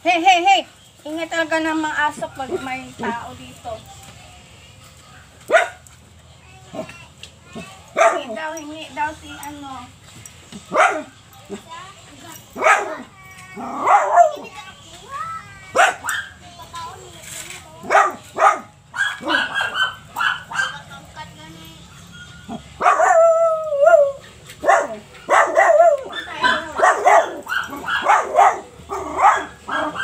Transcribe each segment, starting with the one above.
Hey, hey, hey! Ingay talaga ng mga aso pag may tao dito. Hingi daw si ano.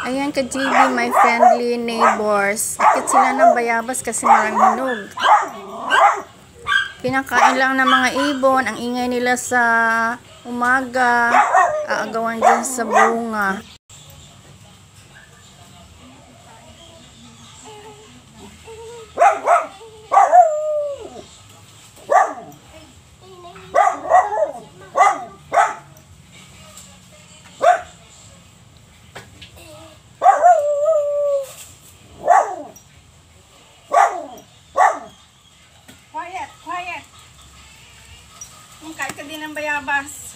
Ayan ka GB, my friendly neighbors. Akit sila ng bayabas kasi maraming hinog. Kinakain lang ng mga ibon. Ang ingay nila sa umaga. Aagawan din sa bunga. Quiet, quiet. Kain ka din ng bayabas.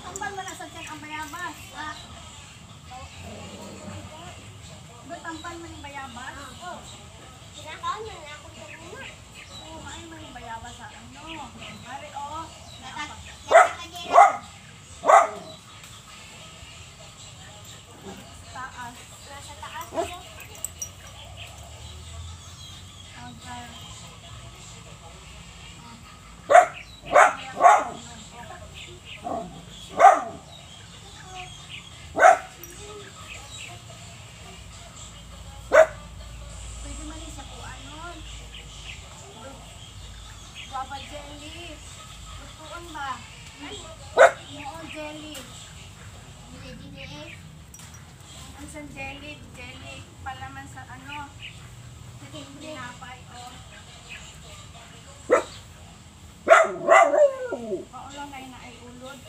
Tambal mo na sa tiyan ang bayabas. Tambal mo yung bayabas? Oo. Kinakaon mo na ako sa muna. Oo, kain mo yung bayabas sa ano. Mari, oo. Taas. Nasa taas mo. Okay. Pwede man siya po ano. Guava jelly. Lutuan ba? Oo, jelly. Ang sa jelly, jelly palaman sa ano. Tinapay, o. Paulang kayo na ay ulod.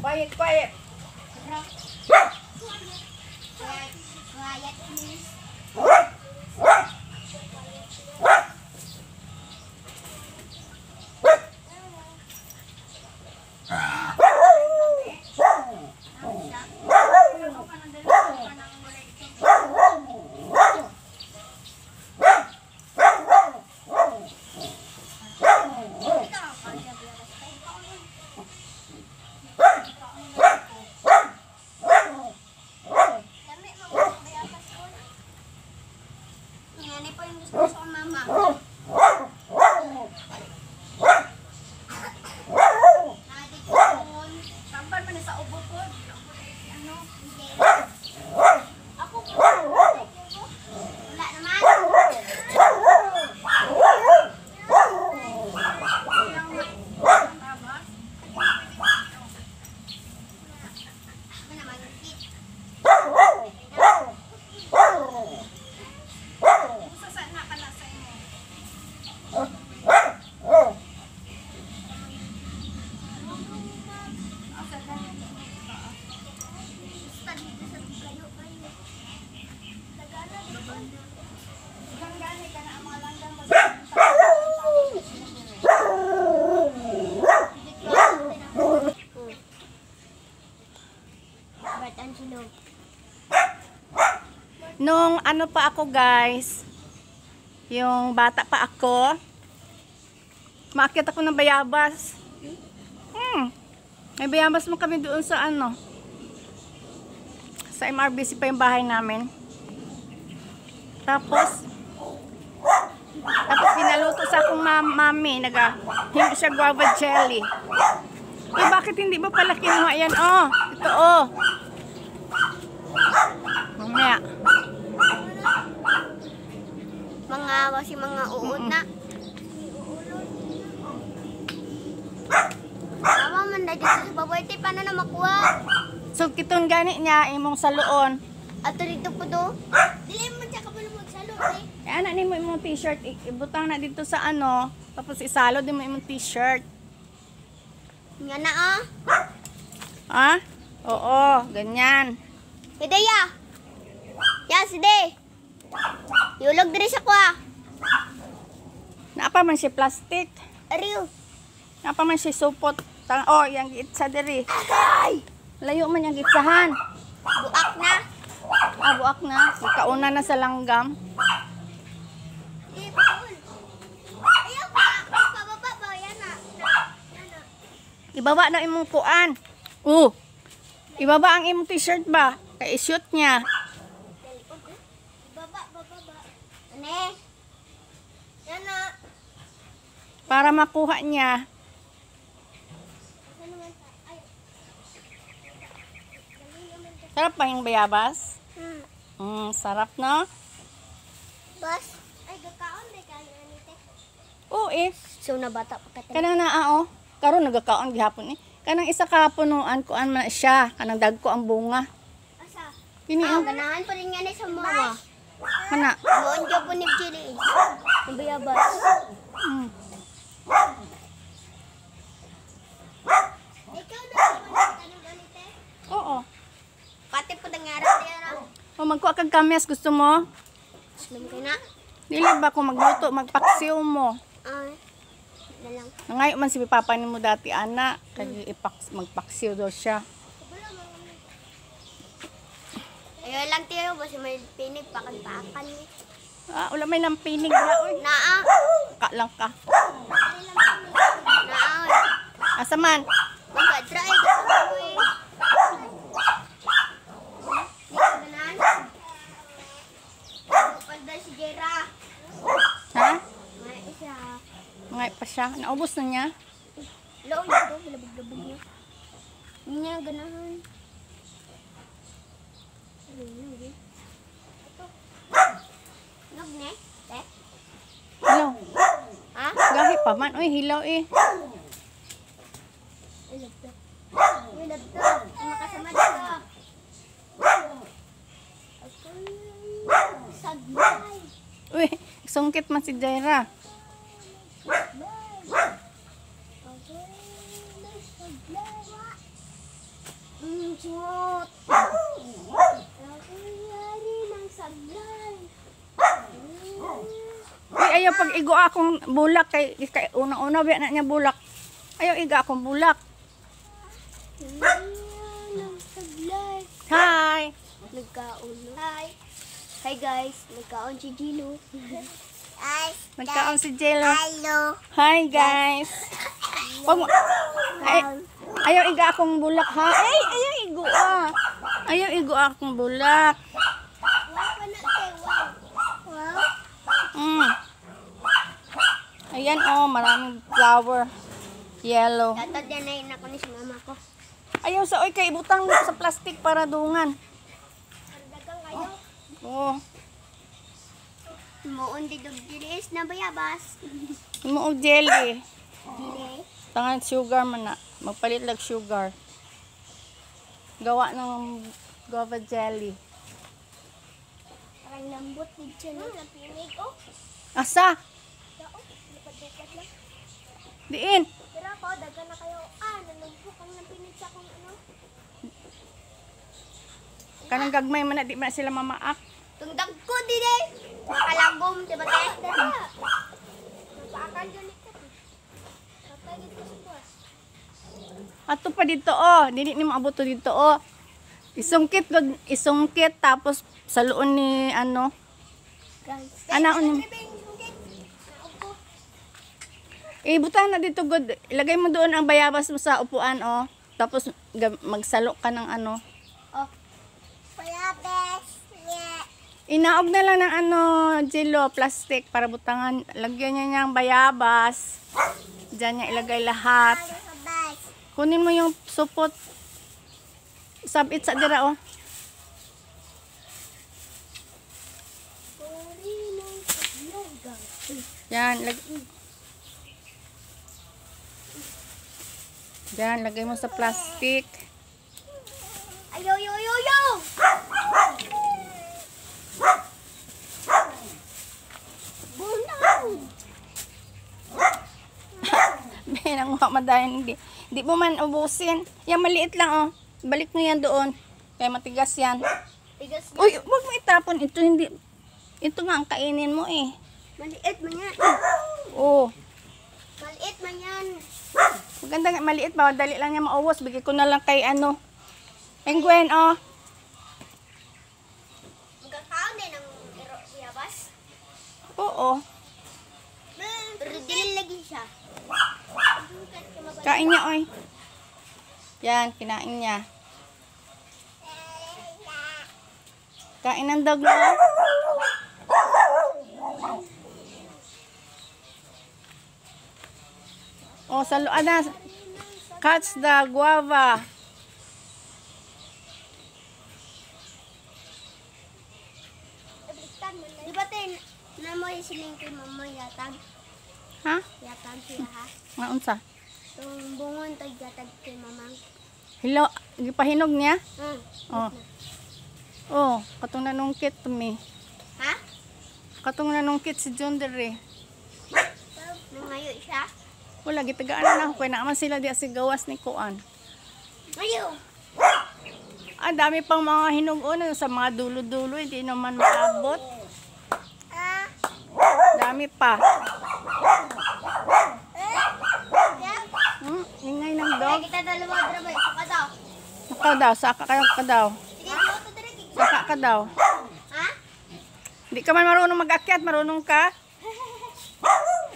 Quiet, quiet. Quiet, please. Yan po yung gusto ko mama. Tambal mo na sa ubo ko. Ano? Ako po. Wala naman. Ano naman yung kit? Gusto sa nakalasa mo. Basta dito sa kayo. Nagana dito. Gani ka na ang mga langgang mo. Ba't ang silog? Nung ano pa ako guys, yung bata pa ako, maakyat ako ng bayabas. May bayabas mo kami doon sa ano, sa MRBC pa yung bahay namin. Tapos, mami, hindi siya guava jelly. Eh, bakit hindi mo pala kinuha yan? Oh, ito oh. Mamaya. Mga uod na. Tama man na dito sa baboy. Te, paano na makuha? So, kitong gani niya, imong saloon. Ato dito po do. Dili mo siya kabalo magsalo, eh. Eh, anak ni mo imong t-shirt, ibutang na dito sa ano, tapos isalo din mo imong t-shirt. Nga na ah. Ha? Oo, ganyan. Hidaya. Ya, sige. Yulog diri sa kwa. Naapa man siya plastic. Ariyo. Naapa man siya supot. Oh, yang gitsa diri. Ay! Layo man yang gitsahan. Buak na. Buak na. Ikauna na sa langgam. Eh, Paul. Ayaw pa. Pababa ba? Yan na. Yan na. Ibaba na imong kuan. Ibaba ang imong t-shirt ba? Kay shoot niya. Baba. Ane. Yan na. Para makuha niya. Ano naman ta? Ay. Sarap pa yung bayabas? Sarap no? Bas. Ay, gakaon de kaya ni te. Oo eh. So na bata pa ka. Kanang naa oh. Karon nagakaon gihapon eh. Kanang isa ka punuan kuan man siya. Kanang dagko ang bunga. Asa? Kini oh. Ganahan pa rin nga ni sa mga. Kana. Noon dyan po ni Chili. Ang bayabas. Ikaw na ba tanong ganite? Oo. Pati po nangarap niya na. O magkuha kag kamyas gusto mo? Islam ka na? Dili ba ko magluto, magpaksiw mo? Ay. Na lang. Nangayo man si papa nimo dati ana, kay magpaksiw daw siya. Ayaw lang tiyo. Basta may pinig pakan-pakan niya. Wala may lampinig na oy. Naa. Ka lang ka. Naa. Asa man? Magka-try. Gano'n. Ganahan. Pagda si Jera. Ha? May isa. Ngay pa siya. Naubos na niya. Loob dito. Labog-labog niya. Hindi niya ganahan. Nog ne? Eh? Hilaw. Ha? Gahi pa man. Oy, hilaw eh. Ay, laptop. Ay, laptop. Ang makasama dito. Saglay. Uy, sungkit man si Jaira. Simot. Nangyari ng saglay. Uy, ayaw pag igo akong bulak. Kay una-una biya na niya bulak. Ayaw iga akong bulak. Nangyari ng saglay. Hi! Nagkaon. Hi. Hi guys. Nagkaon si Gino. Hi. Nagkaon si Jello. Hello. Hi guys! Wag mo. Ayaw iga akong bulak ha. Ay, ayaw igo ah. Ayaw igo akong bulak. Wow pa na te. Wow. Ayan oh, maraming flower. Yellow. Tatad yan na yun ako ni si mama ko. Ayaw sa oy kay ibutang mo sa plastic para dungan. Dagang kayo. Oo. Moon di dugdilis na bayabas. Imo og jelly. Dili. Tangan sugar man na. Magpalit lang sugar. Gawa ng guava jelly. Parang lambot ni Chen. Ang pinig oh. Asa? Dao. Lipat-lipat lang. Diin. Pero ako, dagan na kayo. Nalumpok ang napinig sa akong ano. Kanang gagmay man na di man sila mamaak. Tungdag ko, dili. Makalagom, diba te? Dara. Napaakan dyan ito. Napagit ko sa buwas. Ato pa dito oh. Dili ni maabot to dito oh. Isungkit tapos sa luon ni ano. Guys. Ana unim. Butang na dito good. Ilagay mo doon ang bayabas mo sa upuan oh. Tapos magsalo ka ng ano. Oh. Bayabas. Yeah. Inaog na lang ng jello, plastic para butangan. Lagyan niya niyang bayabas. Diyan niya ilagay lahat. Kunin mo yung supot. Sabit sa dira, oh. Yan, Yan, lagay mo sa plastic. Ayo, yo, yo, yo! Bunaw! May nanguha madayan, hindi mo man ubusin. Yan, maliit lang, oh. Balik mo yan doon. Kaya matigas yan. Tigas na. Uy, wag mo itapon. Ito hindi. Ito nga ang kainin mo eh. Maliit man yan. Oh. Maliit man yan. Maganda nga, maliit ba? Dali lang niya maubos. Bigay ko na lang kay Penguin, oh. Magkakaon din ng biyabas. Oo. Pero dili lagi siya. Kain niya, oy. Yan, kinain niya. Kain ng dog mo. Oh, na. Catch the guava. Di ba tayo na mo yung siling kay mama yatag? Ha? Yatag siya ha? Nga unsa? Yung bungon tayo yatag kay mamang. Hello, gipahinog niya? Hmm. Oh. Oh, katong nanungkit to me. Ha? Katong nanungkit si John Dere. Nangayo siya? Wala, gitagaan na ako. Kaya naman sila di si gawas ni Kuan. Ngayo! Ang dami pang mga hinugon sa mga dulo-dulo. Hindi naman maabot. Ah! Dami pa. Yeah? Ingay ng Kaya dog. kita dalawa drama. Saka daw. Saka daw, saka ka daw. Sige, buto direk. Saka ka daw. Ha? Hindi ka man marunong mag-akyat, marunong ka.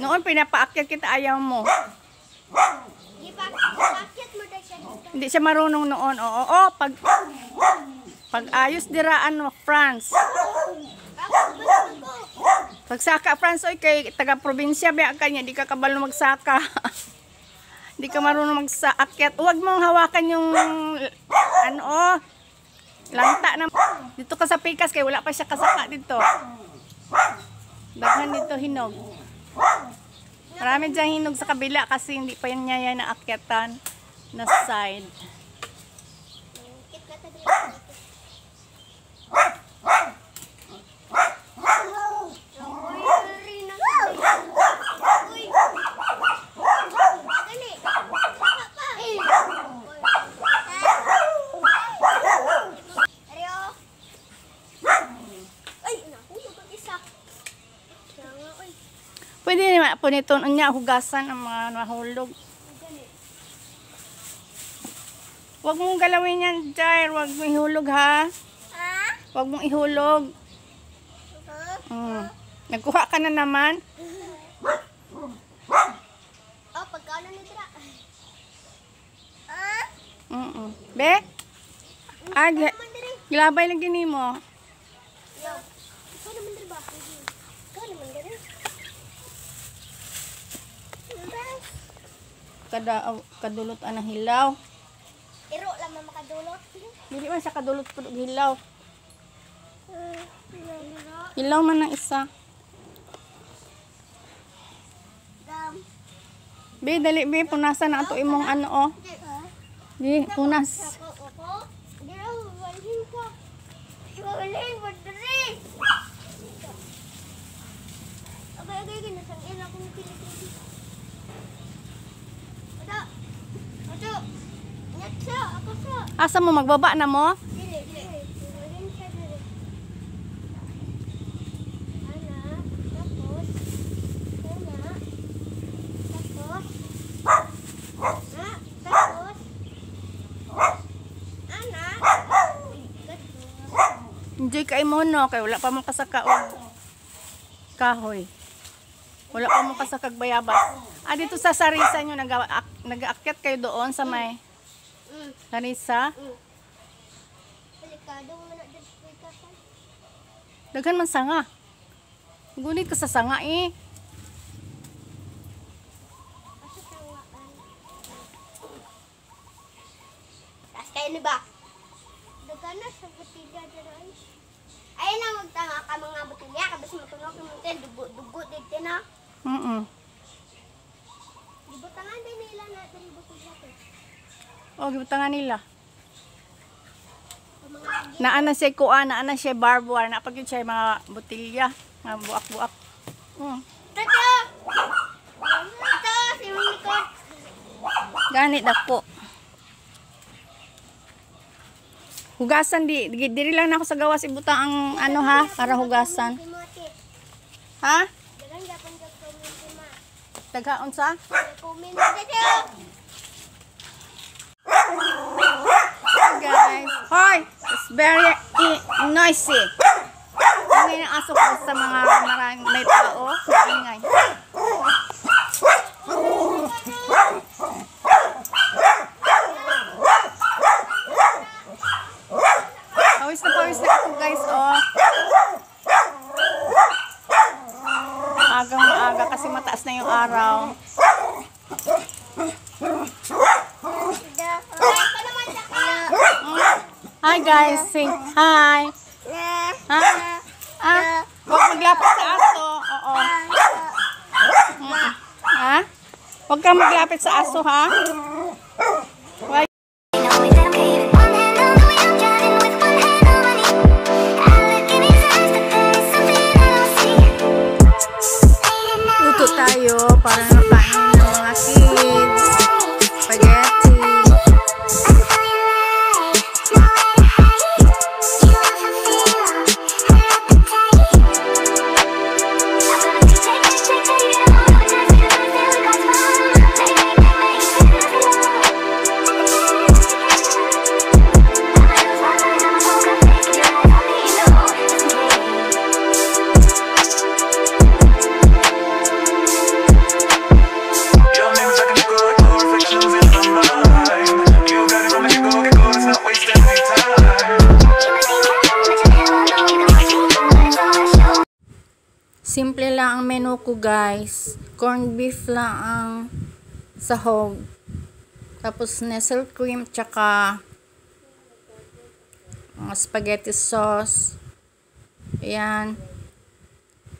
Noon pinapaakyat kita, ayaw mo. Bakit mo daw siya dito? Hindi siya marunong noon. Oo, pag ayos diraan mo, France. Pag saka, France, oy, kay taga-probinsya, biya ka niya, di ka kabalo magsaka. Di ka marunong magsaakyat. Huwag mong hawakan yung, lanta na. Dito ka sa pikas, kay wala pa siya kasaka dito. Daghan dito hinog. Marami dyan hinog sa kabila kasi hindi pa yan niya naakyatan na side. Kit ka tayo. Pwede naman po nito niya hugasan ang mga nahulog. Huwag mong galawin yan, Jair. Huwag mong ihulog, ha? Huwag mong ihulog. Nagkuha ka na naman. Oh, pagkaano ni Dra? Be? Gilabay lang gini mo. Yo. Ikaw naman Dra ba? Ikaw naman Dra. Kadulot ang hilaw. Iro lang man makadulot. Dili man sa kadulot po hilaw. Hilaw man ng isa. Be, dali be, punasan na ito imong Di, punas. Dra, walhin ka. Walhin, wadri. Agay, ginasangin ako ng kilikili. Odo. Nyat siya, ako siya. Asa mo, magbaba na mo? Dili. Walhin siya dili. Ana, tapos. Ana. Tapos. Tapos. Ana. Enjoy kay mo no, kay wala pa mo kasaka og kahoy. Wala pa mo kasakag bayabas. Dito sa Sarisa nyo, nag-aakyat kayo doon sa may Sarisa. Delikado mo na dito kasan. Daghan man sanga. Gunit ka sa sanga eh. Tas kayo ni ba? Dagan na sa butilya dyan. Ayun na magtanga ka mga butilya. Kabas matunog yung mutin. Dugo dito na. Gibutangan din nila natin yung butilya ko. O, gibutangan nila. Yung mga Naan na siya kuan, naan na siya barbed wire. Napag yun siya mga botilya. Mga buak-buak. Tata! Tata! Si Minikot! Ganit dako. Hugasan diri lang na ako sa gawas ibutang ang ano ha, para hugasan. Ha? Dagan Japan ka kumin si Ma. Daghaon sa? Kumin na dito! Guys. Hoy! It's very noisy. Ingay ng aso ko sa mga maraming may tao. Ingay. Pawis na ako guys, oh. Agang maaga kasi mataas na yung araw. Hi guys, sing hi. Ha? Huwag maglapit sa aso. Oo. Ha? Huwag kang maglapit sa aso, ha? Why? Luto tayo para makain ng mga kids. Spaghetti. Simple lang ang menu ko guys. Corned beef lang ang sahog. Tapos nestle cream tsaka spaghetti sauce. Ayan.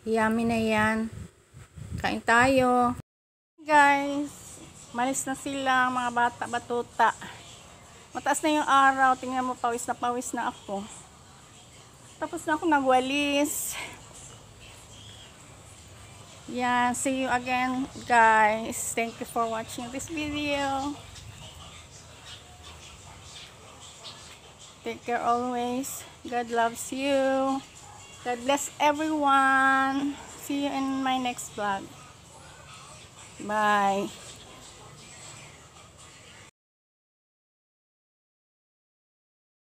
Yummy na yan. Kain tayo. Guys, malis na sila mga bata, batuta. Mataas na yung araw. Tingnan mo, pawis na ako. Tapos na ako nagwalis. Yeah, see you again guys. Thank you for watching this video. Take care always. God loves you. God bless everyone. See you in my next vlog. Bye.